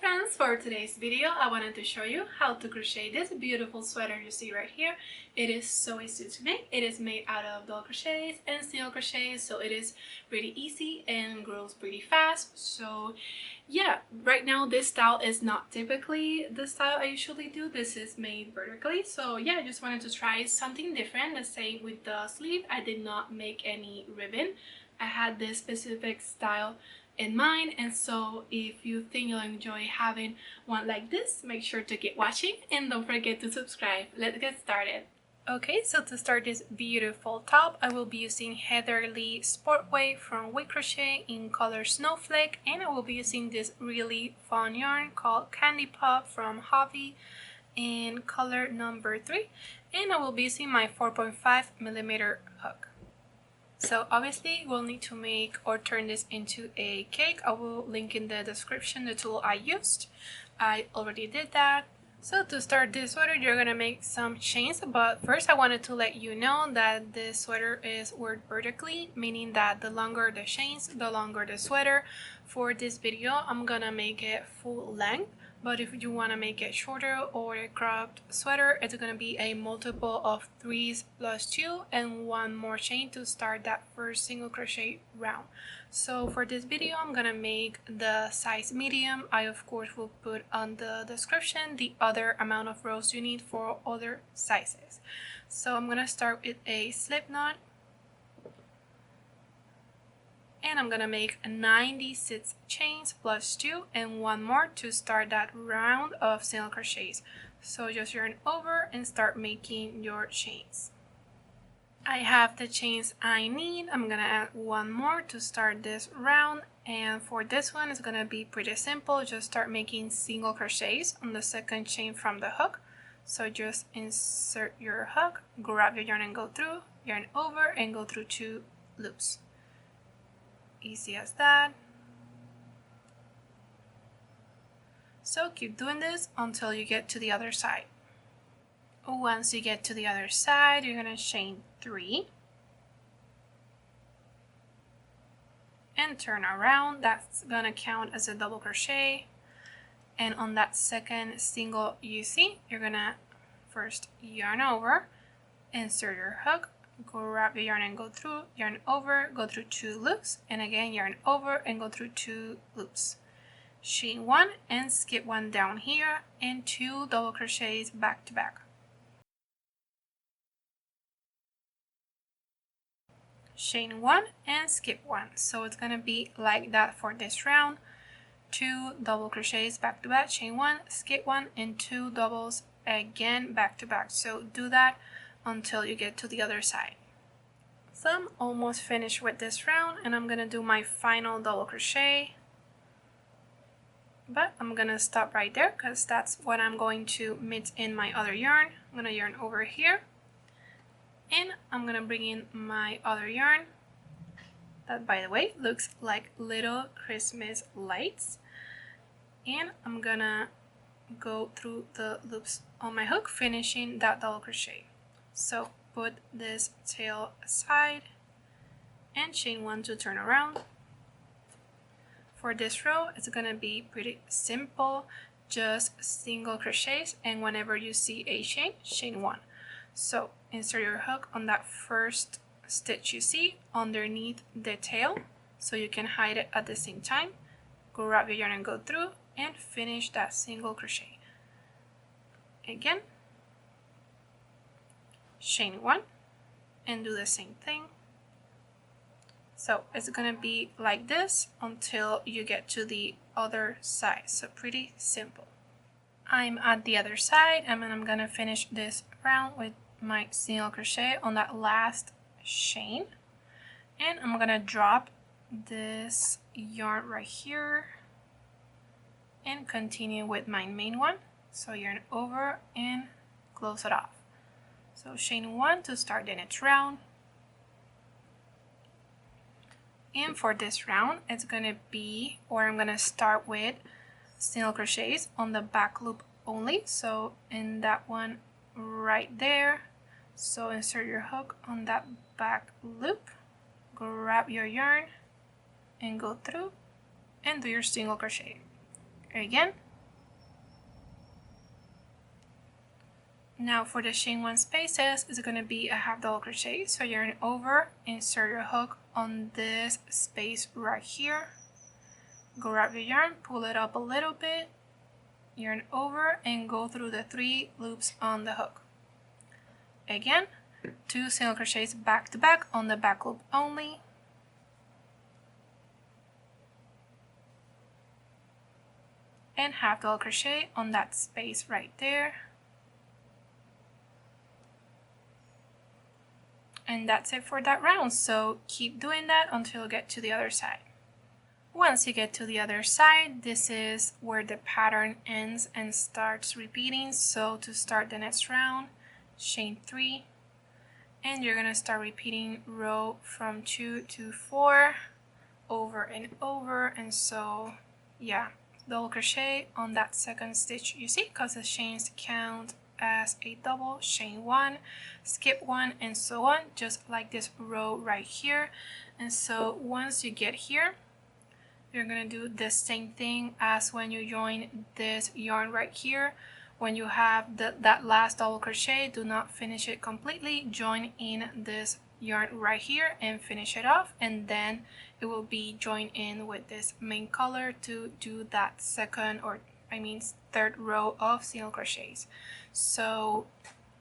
friends, for today's video I wanted to show you how to crochet this beautiful sweater you see right here. It is so easy to make. It is made out of double crochets and single crochets, so it is pretty easy and grows pretty fast. So yeah, right now this style is not typically the style I usually do. This is made vertically, so yeah, I just wanted to try something different. The same with the sleeve. I did not make any ribbon. I had this specific style in mind, and so if you think you'll enjoy having one like this, make sure to keep watching and don't forget to subscribe. Let's get started. Okay, so to start this beautiful top, I will be using Heather Lee Sportway from Wick Crochet in color Snowflake, and I will be using this really fun yarn called Candy Pop from Hobbii in color number 3, and I will be using my 4.5mm hook. So obviously we'll need to make or turn this into a cake. I will link in the description the tool I used. I already did that. So to start this sweater, you're gonna make some chains, but first I wanted to let you know that this sweater is worked vertically, meaning that the longer the chains, the longer the sweater. For this video, I'm gonna make it full length, but if you want to make it shorter or a cropped sweater, it's going to be a multiple of 3s plus 2 and 1 more chain to start that first single crochet round. So for this video, I'm going to make the size medium. I of course will put on the description the other amount of rows you need for other sizes. So I'm going to start with a slip knot. And I'm gonna make 96 chains plus 2 and 1 more to start that round of single crochets. So just yarn over and start making your chains. I have the chains I need. I'm gonna add 1 more to start this round, and for this one it's gonna be pretty simple. Just start making single crochets on the second chain from the hook. So just insert your hook, grab your yarn and go through, yarn over and go through 2 loops. Easy as that. So keep doing this until you get to the other side. Once you get to the other side, you're gonna chain 3 and turn around. That's gonna count as a double crochet, and on that second single you see, you're gonna first yarn over, insert your hook, grab your yarn and go through, yarn over, go through 2 loops, and again yarn over and go through 2 loops. Chain 1 and skip 1 down here, and 2 double crochets back to back. Chain 1 and skip 1. So it's gonna be like that for this round. 2 double crochets back to back, chain 1, skip 1, and 2 doubles again back to back. So do that until you get to the other side. So I'm almost finished with this round, and I'm gonna do my final double crochet, but I'm gonna stop right there because that's what I'm going to mix in my other yarn. I'm gonna yarn over here, and I'm gonna bring in my other yarn that, by the way, looks like little Christmas lights, and I'm gonna go through the loops on my hook, finishing that double crochet. So put this tail aside and chain 1 to turn around. For this row, it's gonna be pretty simple, just single crochets, and whenever you see a chain, chain 1. So insert your hook on that first stitch you see underneath the tail, so you can hide it at the same time. Grab your yarn and go through and finish that single crochet. Again, chain 1 and do the same thing. So it's gonna be like this until you get to the other side. So pretty simple. I'm at the other side, and I'm gonna finish this round with my single crochet on that last chain, and I'm gonna drop this yarn right here and continue with my main one. So yarn over and close it off. So chain 1 to start the next round. And for this round, it's gonna be, or I'm gonna start with single crochets on the back loop only. So in that one right there, so insert your hook on that back loop, grab your yarn and go through and do your single crochet. Again, Now for the chain 1 spaces, it's going to be a half double crochet. So yarn over, insert your hook on this space right here, grab your yarn, pull it up a little bit, yarn over, and go through the 3 loops on the hook. Again, 2 single crochets back to back on the back loop only, and half double crochet on that space right there. And that's it for that round, so keep doing that until you get to the other side. Once you get to the other side, this is where the pattern ends and starts repeating. So to start the next round, chain 3, and you're gonna start repeating row from 2 to 4 over and over. And so yeah, double crochet on that second stitch, you see, because the chains count as a double, chain 1, skip 1, and so on, just like this row right here. And so once you get here, you're gonna do the same thing as when you join this yarn right here. When you have that last double crochet, do not finish it completely, join in this yarn right here and finish it off, and then it will be joined in with this main color to do that second, or I mean third row of single crochets. So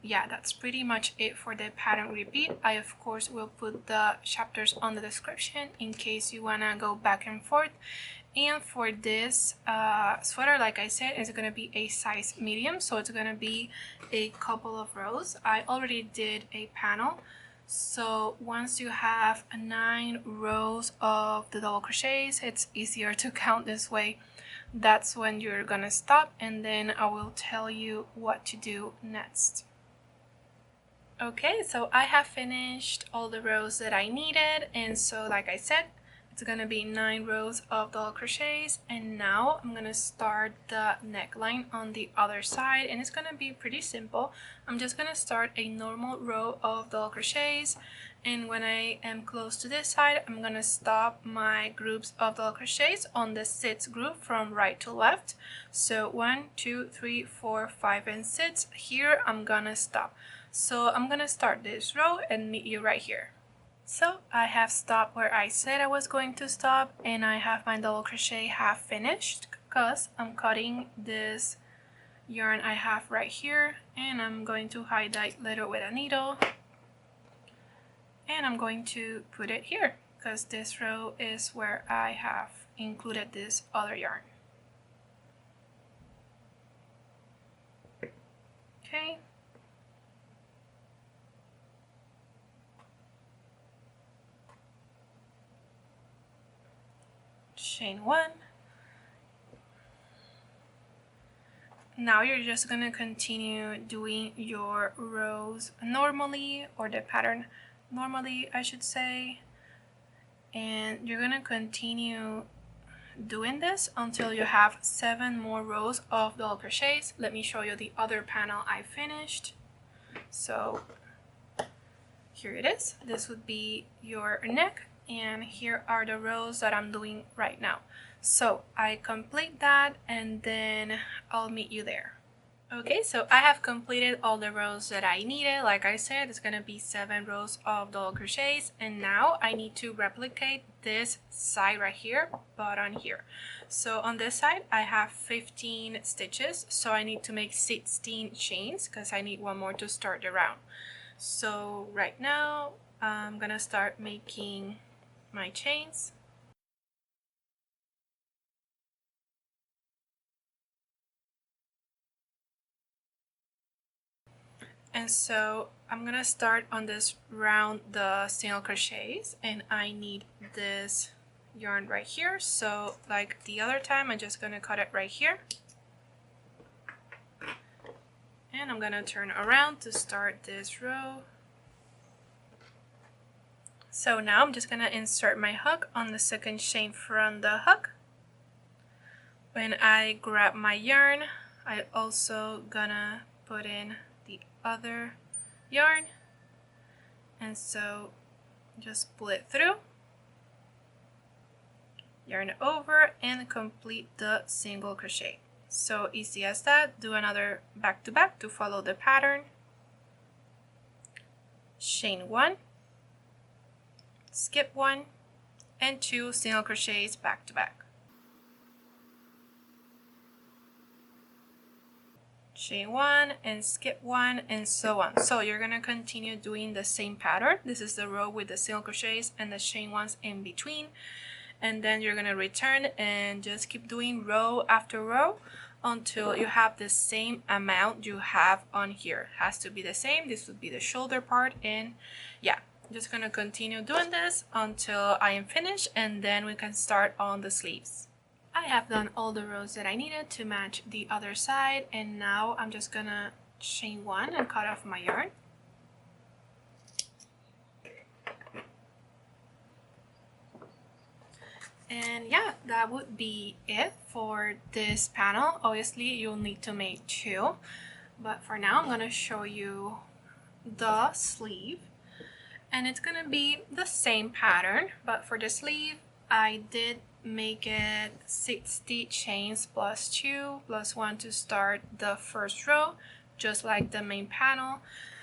yeah, that's pretty much it for the pattern repeat. I of course will put the chapters on the description in case you wanna go back and forth. And for this sweater, like I said, it's gonna be a size medium, so it's gonna be a couple of rows. I already did a panel, so once you have 9 rows of the double crochets, it's easier to count this way. That's when you're gonna stop, and then I will tell you what to do next. Okay, so I have finished all the rows that I needed, and so like I said, it's gonna be 9 rows of double crochets, and now I'm gonna start the neckline on the other side, and it's gonna be pretty simple. I'm just gonna start a normal row of double crochets, and when I am close to this side, I'm gonna stop my groups of double crochets on the 6 group from right to left. So 1, 2, 3, 4, 5, and 6. Here I'm gonna stop. So I'm gonna start this row and meet you right here. So I have stopped where I said I was going to stop, and I have my double crochet half finished because I'm cutting this yarn I have right here, and I'm going to highlight little with a needle, and I'm going to put it here because this row is where I have included this other yarn. Okay. Chain 1. Now you're just gonna continue doing your rows normally, or the pattern normally I should say, and you're gonna continue doing this until you have 7 more rows of double crochets. Let me show you the other panel I finished. So here it is. This would be your neck, and here are the rows that I'm doing right now. So I complete that, and then I'll meet you there. Okay, so I have completed all the rows that I needed. Like I said, it's gonna be 7 rows of double crochets, and now I need to replicate this side right here, but on here. So on this side I have 15 stitches, so I need to make 16 chains because I need 1 more to start the round. So right now I'm gonna start making my chains. And so I'm gonna start on this round the single crochets, and I need this yarn right here. So like the other time, I'm just gonna cut it right here, and I'm gonna turn around to start this row. So now I'm just gonna insert my hook on the second chain from the hook. When I grab my yarn, I also gonna put in the other yarn, and so just pull it through, yarn over, and complete the single crochet. So easy as that. Do another back to back to follow the pattern. Chain 1, skip 1, and 2 single crochets back to back. Chain 1 and skip 1 and so on. So you're gonna continue doing the same pattern. This is the row with the single crochets and the chain ones in between, and then you're gonna return and just keep doing row after row until you have the same amount you have on here. It has to be the same. This would be the shoulder part, and yeah, I'm just gonna continue doing this until I am finished, and then we can start on the sleeves. I have done all the rows that I needed to match the other side, and now I'm just gonna chain 1 and cut off my yarn. And yeah, that would be it for this panel. Obviously you'll need to make 2, but for now I'm gonna show you the sleeve, and it's gonna be the same pattern, but for the sleeve I did make it 60 chains plus 2 plus 1 to start the first row, just like the main panel.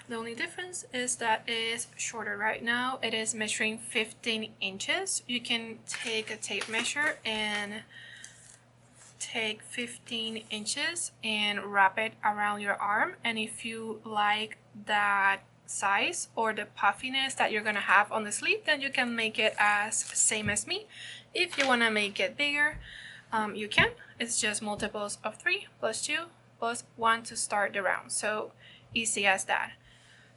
The only difference is that it is shorter. Right now it is measuring 15 inches. You can take a tape measure and take 15 inches and wrap it around your arm, and if you like that size or the puffiness that you're gonna have on the sleeve, then you can make it as same as me. If you want to make it bigger, you can. It's just multiples of 3 plus 2 plus 1 to start the round, so easy as that.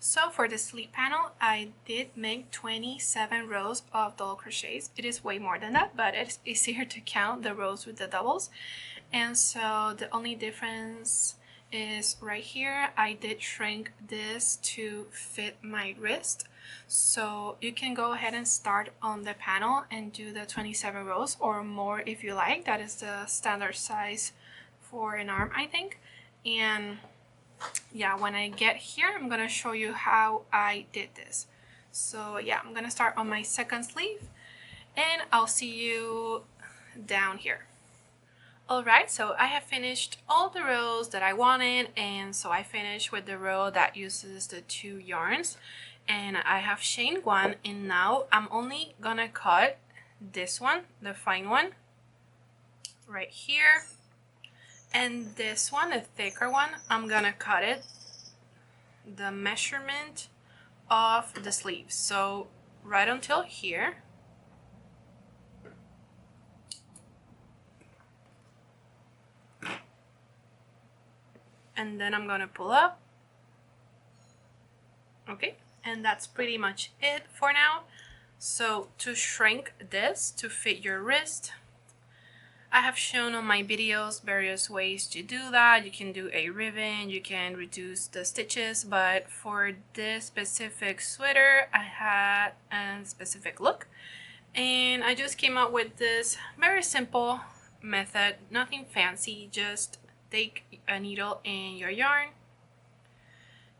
So for the sleeve panel, I did make 27 rows of double crochets. It is way more than that, but it's easier to count the rows with the doubles. And so the only difference is right here. I did shrink this to fit my wrist. So you can go ahead and start on the panel and do the 27 rows or more if you like. That is the standard size for an arm, I think. And yeah, when I get here, I'm gonna show you how I did this. So yeah, I'm gonna start on my second sleeve, and I'll see you down here. Alright, so I have finished all the rows that I wanted, and so I finished with the row that uses the 2 yarns, and I have chained 1, and now I'm only gonna cut this one, the fine one, right here. And this one, the thicker one, I'm gonna cut it the measurement of the sleeves, so right until here. And then I'm gonna pull up. Okay, and that's pretty much it for now. So to shrink this to fit your wrist, I have shown on my videos various ways to do that. You can do a ribbon, you can reduce the stitches, but for this specific sweater I had a specific look, and I just came up with this very simple method. Nothing fancy, just take a needle and your yarn,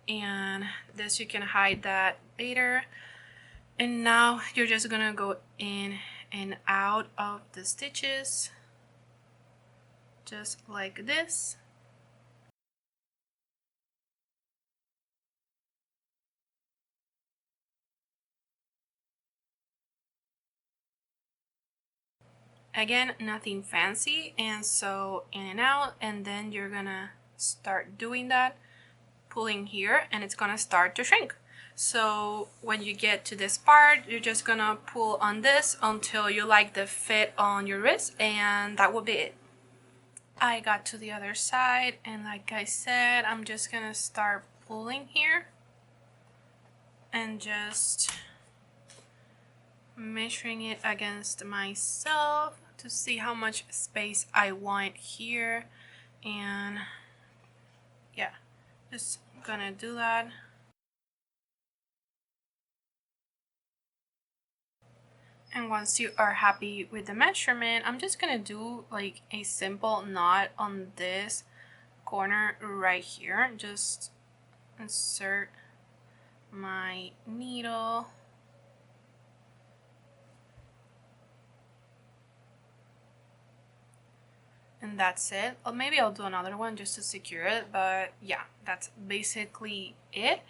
and this you can hide that later. And now you're just gonna go in and out of the stitches just like this. Again, nothing fancy, and so in and out, and then you're gonna start doing that, pulling here, and it's gonna start to shrink. So when you get to this part, you're just gonna pull on this until you like the fit on your wrist, and that will be it. I got to the other side, and like I said, I'm just gonna start pulling here and just measuring it against myself to see how much space I want here. And yeah, just gonna do that. And once you are happy with the measurement, I'm just gonna do like a simple knot on this corner right here. Just insert my needle and that's it. Or maybe I'll do another one just to secure it, but yeah, that's basically it.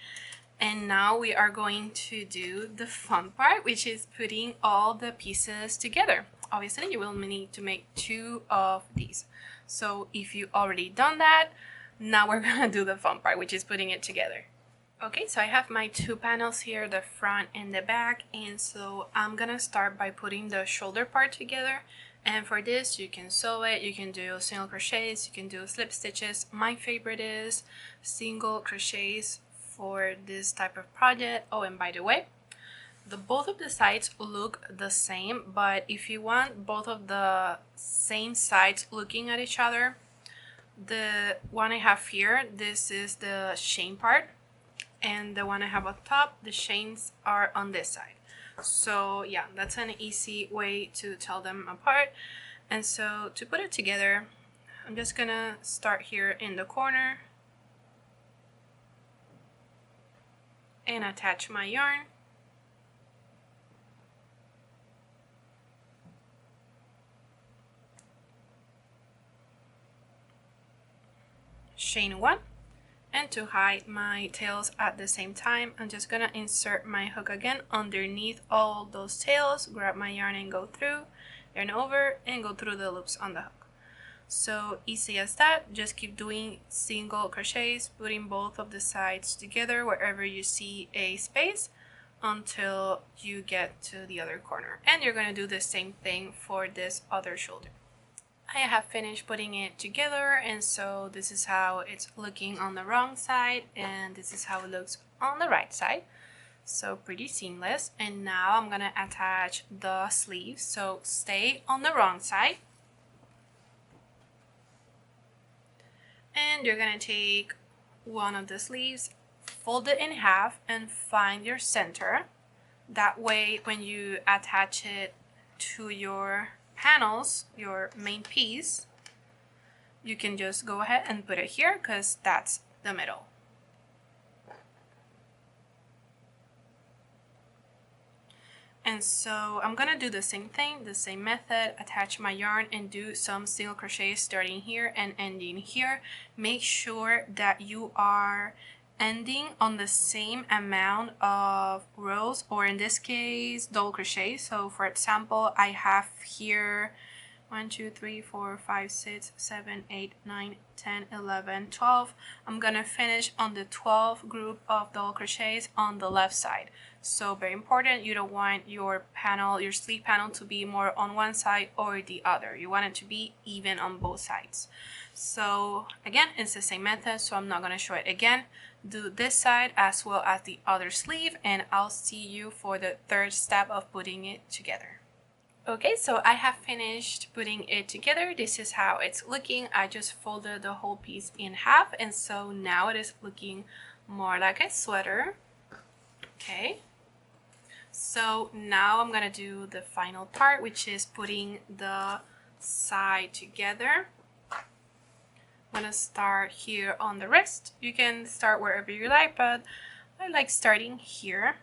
And now we are going to do the fun part, which is putting all the pieces together. Obviously, you will need to make 2 of these. So if you already done that, now we're gonna do the fun part, which is putting it together. Okay, so I have my 2 panels here, the front and the back, and so I'm gonna start by putting the shoulder part together. And for this, you can sew it, you can do single crochets, you can do slip stitches. My favorite is single crochets for this type of project. Oh, and by the way, both of the sides look the same, but if you want both of the same sides looking at each other, the one I have here, this is the chain part, and the one I have on top, the chains are on this side. So yeah, that's an easy way to tell them apart. And so to put it together, I'm just gonna start here in the corner and attach my yarn. Chain 1. And to hide my tails at the same time, I'm just gonna insert my hook again underneath all those tails, grab my yarn and go through, yarn over, and go through the loops on the hook. So easy as that. Just keep doing single crochets, putting both of the sides together wherever you see a space until you get to the other corner. And you're gonna do the same thing for this other shoulder. I have finished putting it together, and so this is how it's looking on the wrong side, and this is how it looks on the right side. So pretty seamless. And now I'm gonna attach the sleeves. So stay on the wrong side, and you're gonna take one of the sleeves, fold it in half, and find your center. That way when you attach it to your panels, your main piece, you can just go ahead and put it here because that's the middle. And so I'm gonna do the same thing, the same method, attach my yarn and do some single crochets starting here and ending here. Make sure that you are ending on the same amount of rows, or in this case double crochet. So for example, I have here 1 2 3 4 5 6 7 8 9 10 11 12. I'm gonna finish on the 12th group of double crochets on the left side. So very important, you don't want your panel, your sleeve panel, to be more on one side or the other. You want it to be even on both sides. So again, it's the same method, so I'm not going to show it again. Do this side as well as the other sleeve, and I'll see you for the 3rd step of putting it together. Okay, so I have finished putting it together. This is how it's looking. I just folded the whole piece in half, and so now it is looking more like a sweater. Okay, so now I'm gonna do the final part, which is putting the side together. I'm gonna start here on the wrist. You can start wherever you like, but I like starting here.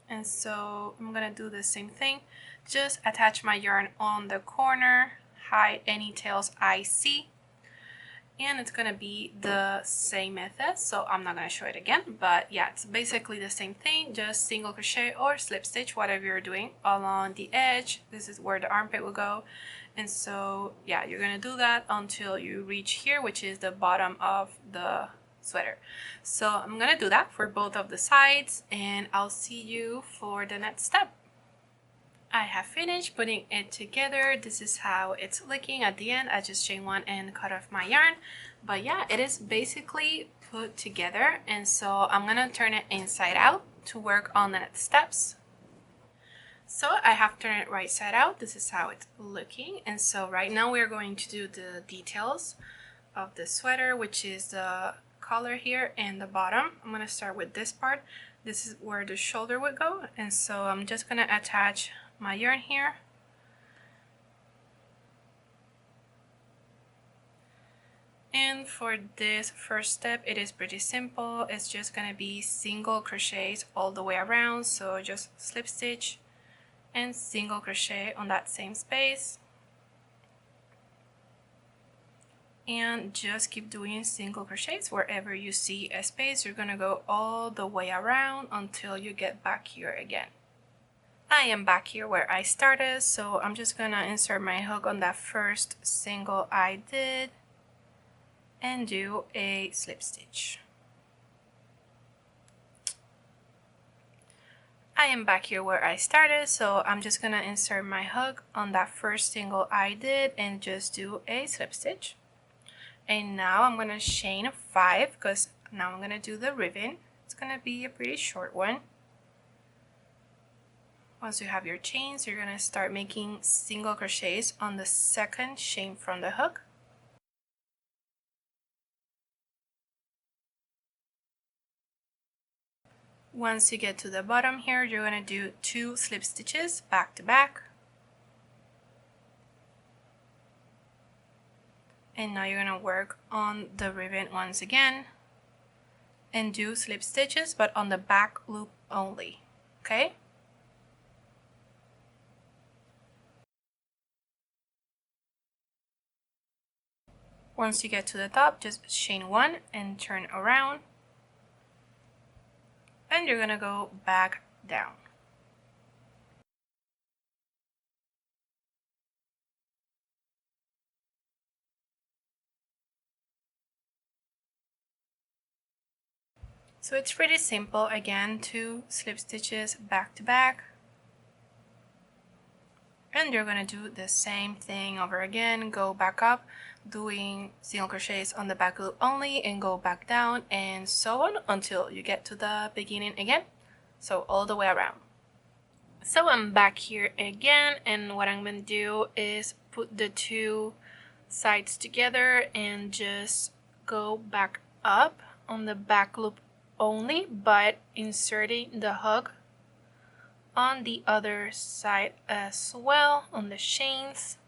And so I'm gonna do the same thing. Just attach my yarn on the corner, hide any tails I see, and it's gonna be the same method, so I'm not gonna show it again, but yeah, it's basically the same thing, just single crochet or slip stitch, whatever you're doing, along the edge. This is where the armpit will go, and so yeah, you're gonna do that until you reach here, which is the bottom of the sweater. So I'm gonna do that for both of the sides, and I'll see you for the next step. I have finished putting it together. This is how it's looking at the end. I just chain one and cut off my yarn, but yeah, it is basically put together, and so I'm gonna turn it inside out to work on the next steps. So I have turned it right side out. This is how it's looking, and so right now we're going to do the details of the sweater, which is the collar here and the bottom. I'm gonna start with this part. This is where the shoulder would go, and so I'm just gonna attach my yarn here, and for this first step it is pretty simple. It's just gonna be single crochets all the way around, so just slip stitch and single crochet on that same space, and just keep doing single crochets. Wherever you see a space, you're gonna go all the way around until you get back here again. I am back here where I started, so I'm just gonna insert my hook on that first single I did and do a slip stitch. I am back here where I started, so I'm just gonna insert my hook on that first single I did and just do a slip stitch. And now I'm gonna chain 5 because now I'm gonna do the ribbon. It's gonna be a pretty short one. Once you have your chains, you're gonna start making single crochets on the second chain from the hook. Once you get to the bottom here, you're gonna do 2 slip stitches back to back. And now you're gonna work on the ribbon once again and do slip stitches, but on the back loop only, okay? Once you get to the top, just chain 1 and turn around, and you're gonna go back down. So it's pretty simple. Again, 2 slip stitches back to back, and you're gonna do the same thing over again. Go back up, doing single crochets on the back loop only, and go back down, and so on until you get to the beginning again, so all the way around. So I'm back here again, and what I'm gonna do is put the 2 sides together and just go back up on the back loop only, but inserting the hook on the other side as well on the chains.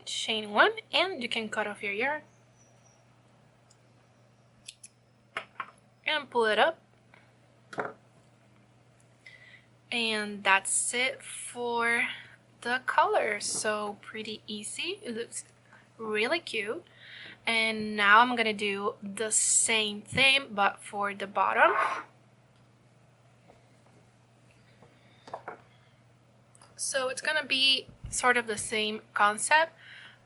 Chain 1, and you can cut off your yarn and pull it up. And that's it for the colors. So pretty easy. It looks really cute. And now I'm gonna do the same thing but for the bottom. So it's gonna be sort of the same concept.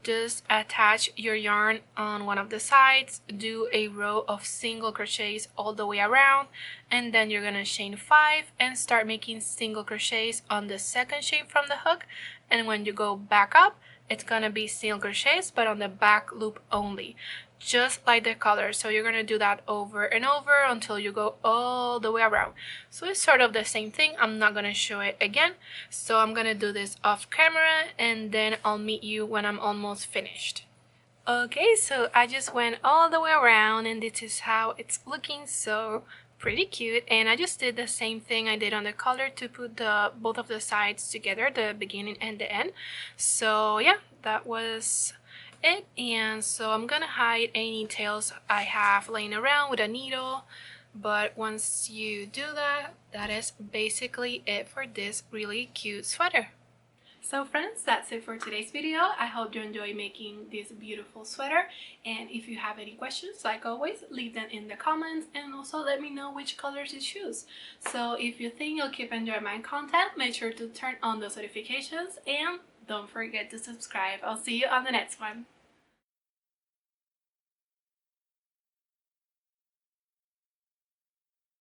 Just attach your yarn on one of the sides, do a row of single crochets all the way around, and then you're gonna chain 5 and start making single crochets on the second chain from the hook. And when you go back up, it's gonna be single crochets but on the back loop only, just like the color. So you're gonna do that over and over until you go all the way around. So it's sort of the same thing. I'm not gonna show it again, so I'm gonna do this off camera and then I'll meet you when I'm almost finished. Okay, so I just went all the way around and this is how it's looking. So pretty cute. And I just did the same thing I did on the color to put both of the sides together, the beginning and the end. So yeah, that was it. And so I'm gonna hide any tails I have laying around with a needle, but once you do that, that is basically it for this really cute sweater. So friends, that's it for today's video. I hope you enjoy making this beautiful sweater, and if you have any questions, like always, leave them in the comments and also let me know which colors you choose. So if you think you'll keep enjoying my content, make sure to turn on those notifications and don't forget to subscribe. I'll see you on the next one.